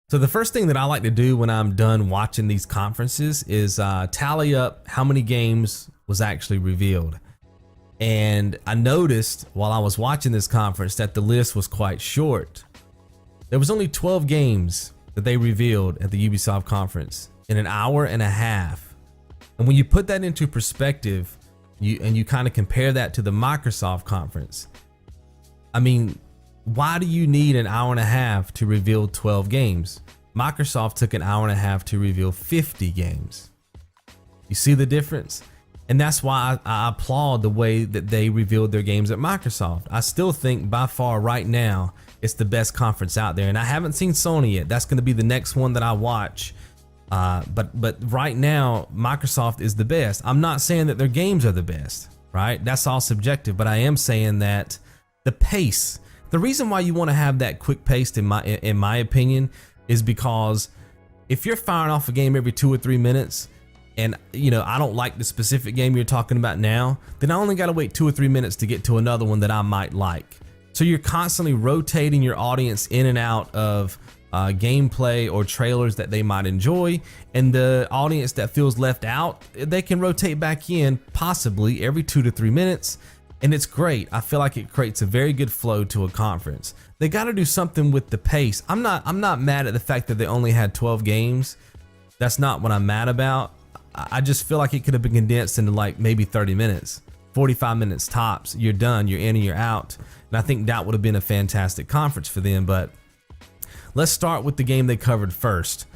So the first thing that I like to do when I'm done watching these conferences is tally up how many games was actually revealed. And I noticed while I was watching this conference that the list was quite short. There was only 12 games that they revealed at the Ubisoft conference in an hour and a half. And when you put that into perspective, you kind of compare that to the Microsoft conference, I mean, why do you need an hour and a half to reveal 12 games? Microsoft took an hour and a half to reveal 50 games. You see the difference? And that's why I applaud the way that they revealed their games at Microsoft. I still think by far right now, it's the best conference out there. And I haven't seen Sony yet. That's going to be the next one that I watch. But right now, Microsoft is the best. I'm not saying that their games are the best, right? That's all subjective. But I am saying that the pace, the reason why you want to have that quick pace, in my opinion, is because if you're firing off a game every 2 or 3 minutes, and I don't like the specific game you're talking about now, then I only got to wait 2 or 3 minutes to get to another one that I might like. So you're constantly rotating your audience in and out of gameplay or trailers that they might enjoy, and the audience that feels left out, they can rotate back in possibly every 2 to 3 minutes. And it's great. I feel like it creates a very good flow to a conference. They got to do something with the pace. I'm not mad at the fact that they only had 12 games. That's not what I'm mad about. I just feel like it could have been condensed into like maybe 30 minutes, 45 minutes tops. You're done, you're in and you're out. And I think that would have been a fantastic conference for them. But let's start with the game they covered first.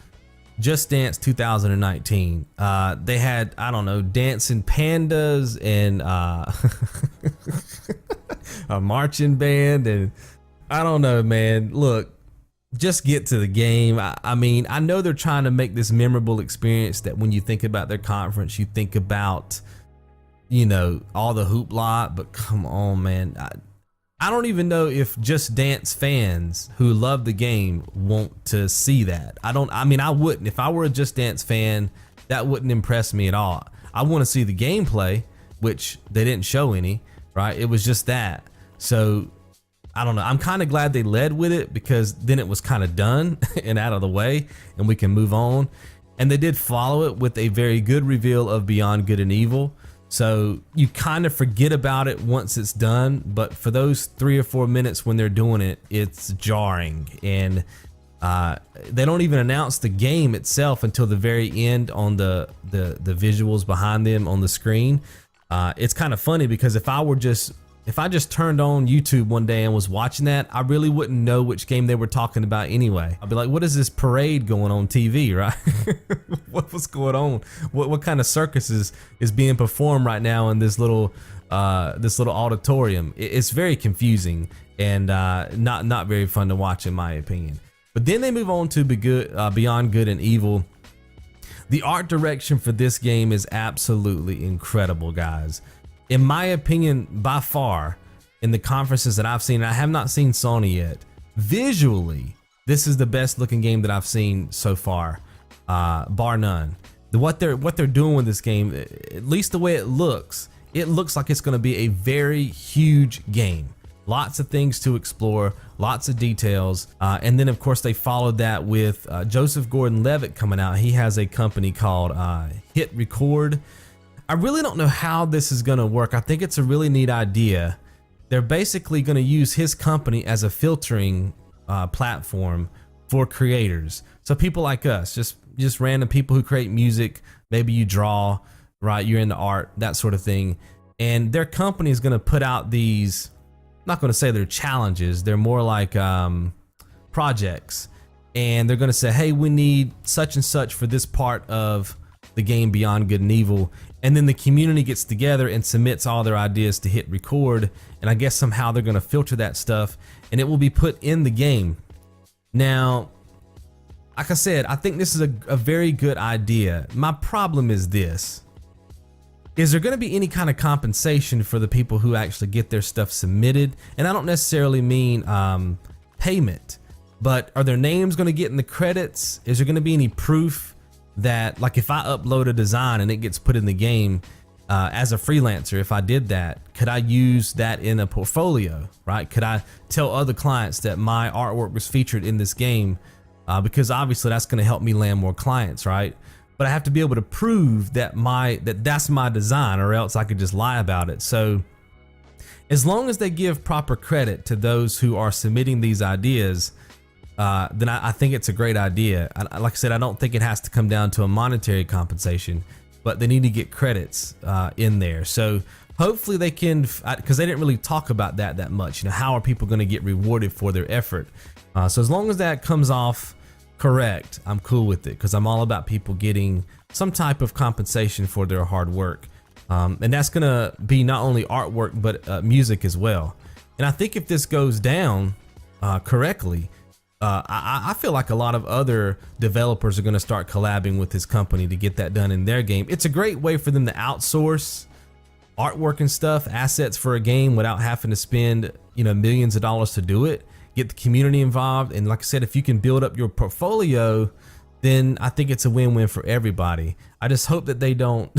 Just Dance 2019. They had, I don't know, dancing pandas and a marching band, and I don't know, man. Look, just get to the game. I mean, I know they're trying to make this memorable experience that when you think about their conference, you think about, all the hoopla, but come on, man. I don't even know if Just Dance fans who love the game want to see that. I mean, I wouldn't. If I were a Just Dance fan, that wouldn't impress me at all. I want to see the gameplay, which they didn't show any, right? It was just that. So I don't know. I'm kind of glad they led with it, because then it was kind of done and out of the way and we can move on. And they did follow it with a very good reveal of Beyond Good and Evil. So you kind of forget about it once it's done, but for those 3 or 4 minutes when they're doing it, it's jarring. And they don't even announce the game itself until the very end on the visuals behind them on the screen. It's kind of funny, because if I just turned on YouTube one day and was watching that, I really wouldn't know which game they were talking about anyway. I'd be like, what is this parade going on TV, right? What's going on? What kind of circus is being performed right now in this little auditorium? It's very confusing and not very fun to watch, in my opinion. But then they move on to Beyond Good and Evil. The art direction for this game is absolutely incredible, guys. In my opinion, by far, in the conferences that I've seen, and I have not seen Sony yet, visually, this is the best looking game that I've seen so far, bar none. What they're doing with this game, at least the way it looks like it's going to be a very huge game. Lots of things to explore, lots of details, and then of course they followed that with Joseph Gordon-Levitt coming out. He has a company called Hit Record. I really don't know how this is going to work. I think it's a really neat idea. They're basically going to use his company as a filtering platform for creators. So people like us, just random people who create music, maybe you draw, right? You're into art, that sort of thing. And their company is going to put out these, I'm not going to say they're challenges, they're more like projects. And they're going to say, hey, we need such and such for this part of the game Beyond Good and Evil. And then the community gets together and submits all their ideas to Hit Record, and I guess somehow they're going to filter that stuff and it will be put in the game. Now, like I said, I think this is a very good idea. My problem is this: is there going to be any kind of compensation for the people who actually get their stuff submitted? And I don't necessarily mean payment, but are their names going to get in the credits? Is there going to be any proof that, like, if I upload a design and it gets put in the game as a freelancer, if I did that, could I use that in a portfolio, right? Could I tell other clients that my artwork was featured in this game because obviously that's going to help me land more clients, right? But I have to be able to prove that that's my design, or else I could just lie about it. So as long as they give proper credit to those who are submitting these ideas, then I think it's a great idea. Like I said, I don't think it has to come down to a monetary compensation, but they need to get credits in there. So hopefully they can, because they didn't really talk about that much. How are people going to get rewarded for their effort? So as long as that comes off correct, I'm cool with it, because I'm all about people getting some type of compensation for their hard work. And that's going to be not only artwork, but music as well. And I think if this goes down correctly, I feel like a lot of other developers are going to start collabing with this company to get that done in their game. It's a great way for them to outsource artwork and stuff, assets for a game, without having to spend millions of dollars to do it. Get the community involved, and like I said, if you can build up your portfolio, then I think it's a win-win for everybody. I just hope that they don't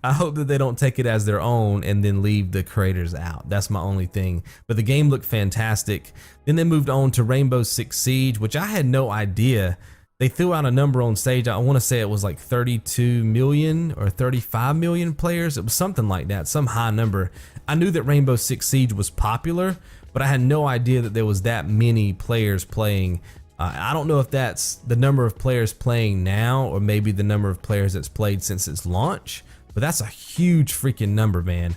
I hope that they don't take it as their own and then leave the creators out. That's my only thing. But the game looked fantastic. Then they moved on to Rainbow Six Siege, which I had no idea. They threw out a number on stage. I want to say it was like 32 million or 35 million players. It was something like that, some high number. I knew that Rainbow Six Siege was popular, but I had no idea that there was that many players playing. I don't know if that's the number of players playing now, or maybe the number of players that's played since its launch, but that's a huge freaking number, man.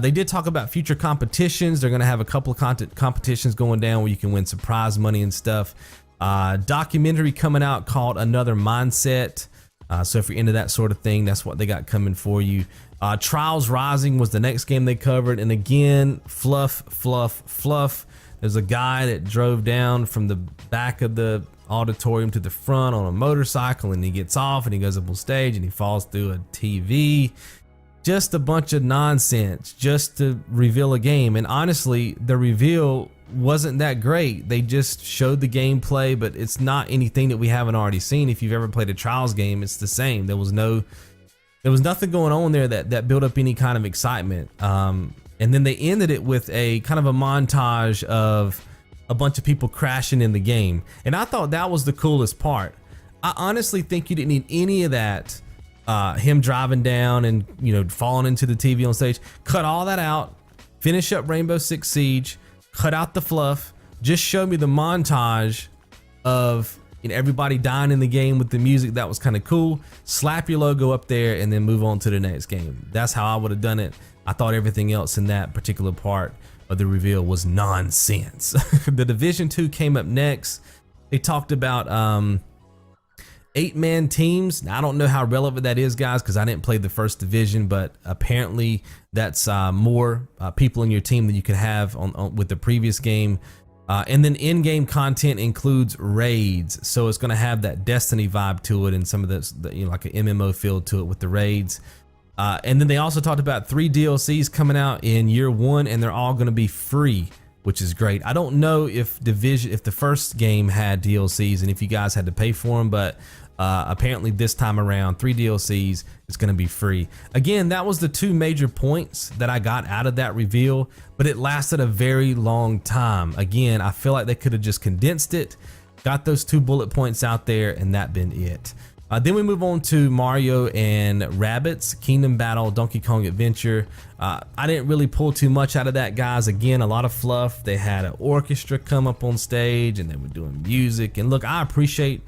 They did talk about future competitions. They're going to have a couple of competitions going down where you can win some prize money and stuff. Documentary coming out called Another Mindset. So if you're into that sort of thing, that's what they got coming for you. Trials Rising was the next game they covered, and again, fluff. There's a guy that drove down from the back of the auditorium to the front on a motorcycle, and he gets off and he goes up on stage and he falls through a TV. Just a bunch of nonsense just to reveal a game. And honestly, the reveal wasn't that great. They just showed the gameplay, but it's not anything that we haven't already seen. If you've ever played a Trials game, it's the same. There was nothing going on there that built up any kind of excitement. And then they ended it with a kind of a montage of a bunch of people crashing in the game. And I thought that was the coolest part. I honestly think you didn't need any of that. Him driving down and falling into the TV on stage. Cut all that out. Finish up Rainbow Six Siege. Cut out the fluff. Just show me the montage of everybody dying in the game with the music. That was kind of cool. Slap your logo up there and then move on to the next game. That's how I would have done it. I thought everything else in that particular part of the reveal was nonsense. The Division 2 came up next. They talked about 8-man teams. Now, I don't know how relevant that is, guys, because I didn't play the first Division, but apparently that's more people in your team than you could have with the previous game. And then in-game content includes raids, so it's going to have that Destiny vibe to it and some of this, like an MMO feel to it with the raids. And then they also talked about 3 DLCs coming out in year 1, and they're all going to be free, which is great. I don't know if the first game had DLCs and if you guys had to pay for them, but apparently this time around, 3 DLCs is going to be free. Again, that was the 2 major points that I got out of that reveal, but it lasted a very long time. Again, I feel like they could have just condensed it, got those 2 bullet points out there, and that been it. Then we move on to Mario and Rabbids Kingdom Battle Donkey Kong Adventure. I didn't really pull too much out of that, guys. Again, a lot of fluff. They had an orchestra come up on stage and they were doing music. And look, I appreciate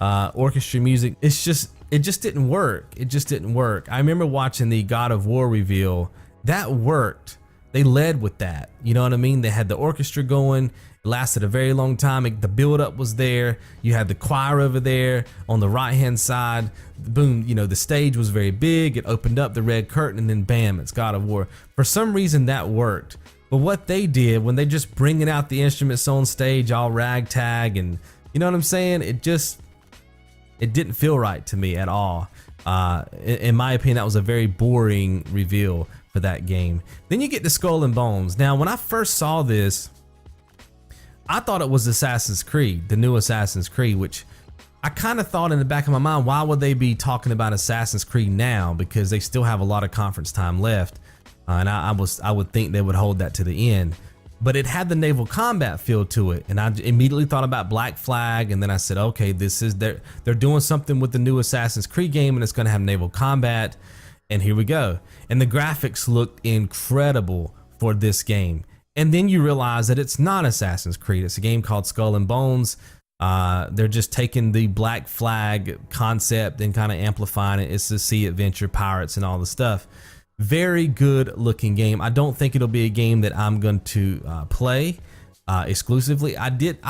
orchestra music. It just didn't work. It just didn't work. I remember watching the God of War reveal. That worked. They led with that. You know what I mean? They had the orchestra going. It lasted a very long time. The build-up was there. You had the choir over there on the right-hand side. Boom, the stage was very big. It opened up the red curtain, and then bam, it's God of War. For some reason, that worked. But what they did when they just bringing out the instruments on stage, all ragtag, and you know what I'm saying? It didn't feel right to me at all. In my opinion, that was a very boring reveal for that game. Then you get to Skull and Bones. Now, when I first saw this, I thought it was Assassin's Creed, the new Assassin's Creed, which I kind of thought in the back of my mind, why would they be talking about Assassin's Creed now? Because they still have a lot of conference time left. And I would think they would hold that to the end. but it had the naval combat feel to it, and I immediately thought about Black Flag, and then I said, okay, this is they're doing something with the new Assassin's Creed game, and it's going to have naval combat, and here we go. And the graphics looked incredible for this game, and then you realize that it's not Assassin's Creed. It's a game called Skull and Bones. They're just taking the Black Flag concept and kind of amplifying it. It's the sea adventure, pirates, and all the stuff. Very good looking game. I don't think it'll be a game that I'm going to play exclusively. I didn't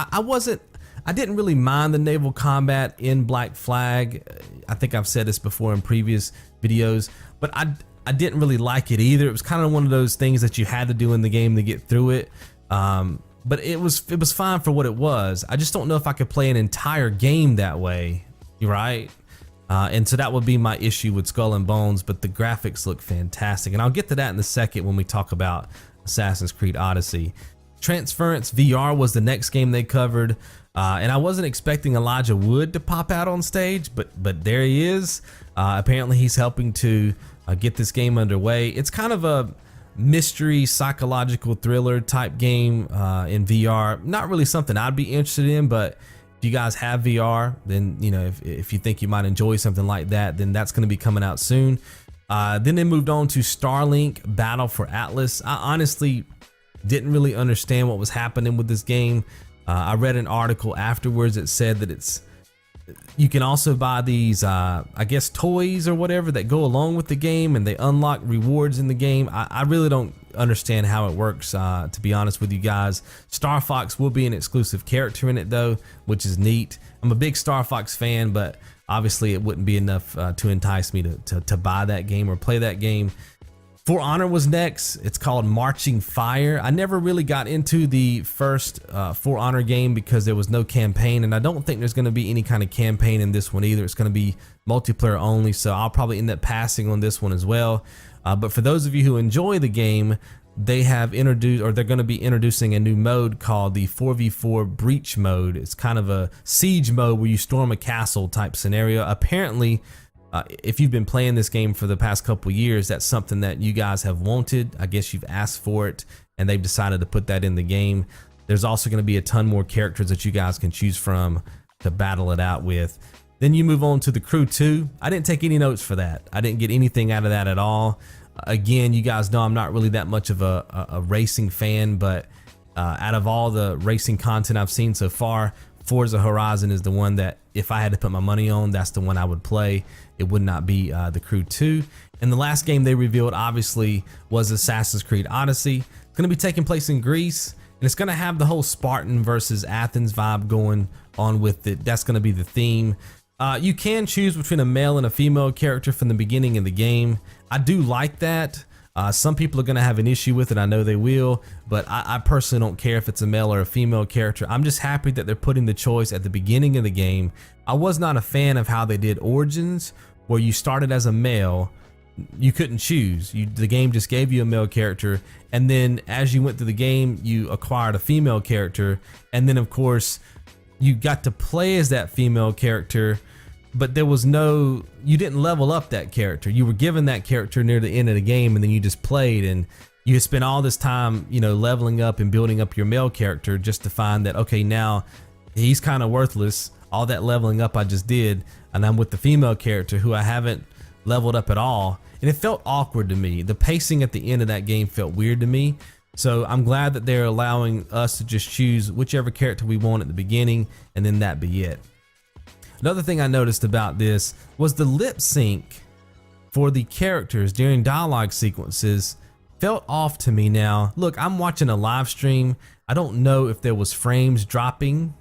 really mind the naval combat in Black Flag. I think I've said this before in previous videos, but I didn't really like it either. It was kind of one of those things that you had to do in the game to get through it. But it was fine for what it was. I just don't know if I could play an entire game that way, right? And so that would be my issue with Skull and Bones, but the graphics look fantastic. And I'll get to that in a second when we talk about Assassin's Creed Odyssey. Transference VR was the next game they covered. And I wasn't expecting Elijah Wood to pop out on stage, but there he is. Apparently he's helping to get this game underway. It's kind of a mystery psychological thriller type game in VR. Not really something I'd be interested in, but if you guys have VR, then you know, if you think you might enjoy something like that, then that's going to be coming out soon. Then they moved on to Starlink Battle for Atlas. I honestly didn't really understand what was happening with this game. I read an article afterwards that said that you can also buy these I guess toys or whatever that go along with the game, and they unlock rewards in the game. I really don't understand how it works, to be honest with you guys. Star Fox will be an exclusive character in it though, which is neat. I'm a big Star Fox fan, but obviously it wouldn't be enough to entice me to buy that game or play that game. For Honor was next. It's called Marching Fire. I never really got into the first For Honor game because there was no campaign, and I don't think there's going to be any kind of campaign in this one either. It's going to be multiplayer only, so I'll probably end up passing on this one as well. But for those of you who enjoy the game, they have introduced, or they're going to be introducing a new mode called the 4v4 Breach mode. It's kind of a siege mode where you storm a castle type scenario. Apparently, if you've been playing this game for the past couple years, that's something that you guys have wanted. I guess you've asked for it, and they've decided to put that in the game. There's also going to be a ton more characters that you guys can choose from to battle it out with. Then you move on to the Crew 2. I didn't take any notes for that. I didn't get anything out of that at all. Again, you guys know I'm not really that much of a racing fan, but out of all the racing content I've seen so far, Forza Horizon is the one that if I had to put my money on, that's the one I would play. It would not be the Crew 2. And the last game they revealed obviously was Assassin's Creed Odyssey. It's going to be taking place in Greece, and it's going to have the whole Spartan versus Athens vibe going on with it. That's going to be the theme. You can choose between a male and a female character from the beginning of the game. I do like that. Some people are going to have an issue with it. I know they will, but I personally don't care if it's a male or a female character. I'm just happy that they're putting the choice at the beginning of the game. I was not a fan of how they did Origins, where you started as a male. You couldn't choose. The game just gave you a male character, and then as you went through the game, you acquired a female character, and then of course you got to play as that female character, but there was no, you didn't level up that character. You were given that character near the end of the game, and then you just played, and you had spent all this time, you know, leveling up and building up your male character just to find that, okay, now he's kind of worthless. All that leveling up I just did, and I'm with the female character who I haven't leveled up at all, and it felt awkward to me. The pacing at the end of that game felt weird to me. So I'm glad that they're allowing us to just choose whichever character we want at the beginning, and then that be it. Another thing I noticed about this was the lip sync for the characters during dialogue sequences felt off to me. Now, look, I'm watching a live stream. I don't know if there was frames dropping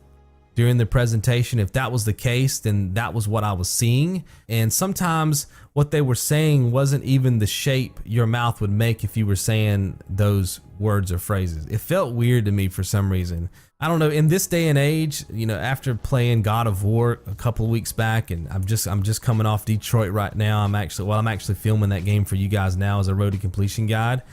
during the presentation. If that was the case, then that was what I was seeing. And sometimes what they were saying wasn't even the shape your mouth would make if you were saying those words or phrases. It felt weird to me for some reason. I don't know, in this day and age, you know, after playing God of War a couple of weeks back, and I'm just coming off Detroit right now. I'm actually filming that game for you guys now as a road to completion guide.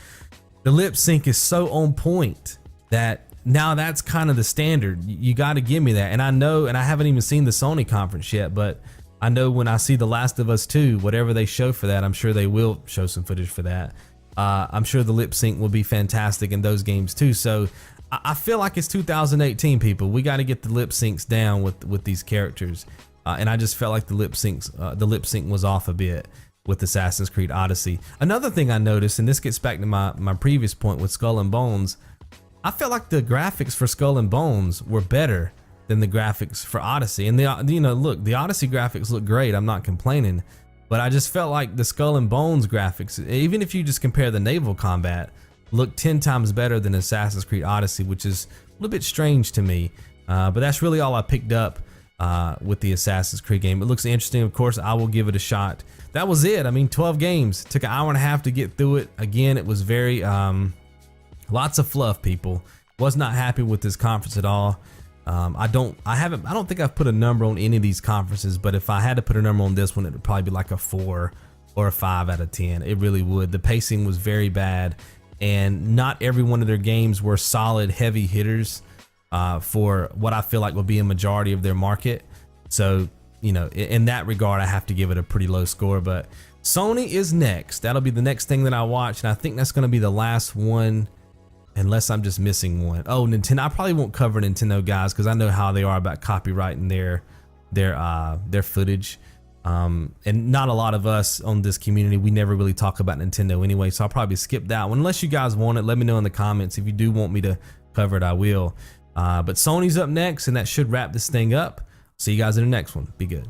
The lip sync is so on point that now that's kind of the standard. You got to give me that. And I know, and I haven't even seen the Sony conference yet, but I know when I see The Last of Us 2, whatever they show for that, I'm sure they will show some footage for that. I'm sure the lip sync will be fantastic in those games too. So I feel like it's 2018, people. We got to get the lip syncs down with these characters, and I just felt like the lip sync was off a bit with Assassin's Creed Odyssey. Another thing I noticed, and this gets back to my previous point with Skull and Bones, I felt like the graphics for Skull and Bones were better than the graphics for Odyssey. And look, the Odyssey graphics look great. I'm not complaining, but I just felt like the Skull and Bones graphics, even if you just compare the naval combat, look 10 times better than Assassin's Creed Odyssey, which is a little bit strange to me. But that's really all I picked up with the Assassin's Creed game. It looks interesting. Of course, I will give it a shot. That was it. I mean, 12 games. Took an hour and a half to get through it. Again, it was very lots of fluff, people. Was not happy with this conference at all. I don't think I've put a number on any of these conferences, but if I had to put a number on this one, it would probably be like a 4 or a 5 out of 10. It really would. The pacing was very bad, and not every one of their games were solid heavy hitters for what I feel like will be a majority of their market. So, you know, in that regard, I have to give it a pretty low score. But Sony is next. That'll be the next thing that I watch, and I think that's going to be the last one, unless I'm just missing one. Oh, Nintendo. I probably won't cover Nintendo, guys, because I know how they are about copyrighting their footage. And not a lot of us on this community, we never really talk about Nintendo anyway, so I'll probably skip that one. Unless you guys want it, let me know in the comments. If you do want me to cover it, I will. But Sony's up next, and that should wrap this thing up. See you guys in the next one. Be good.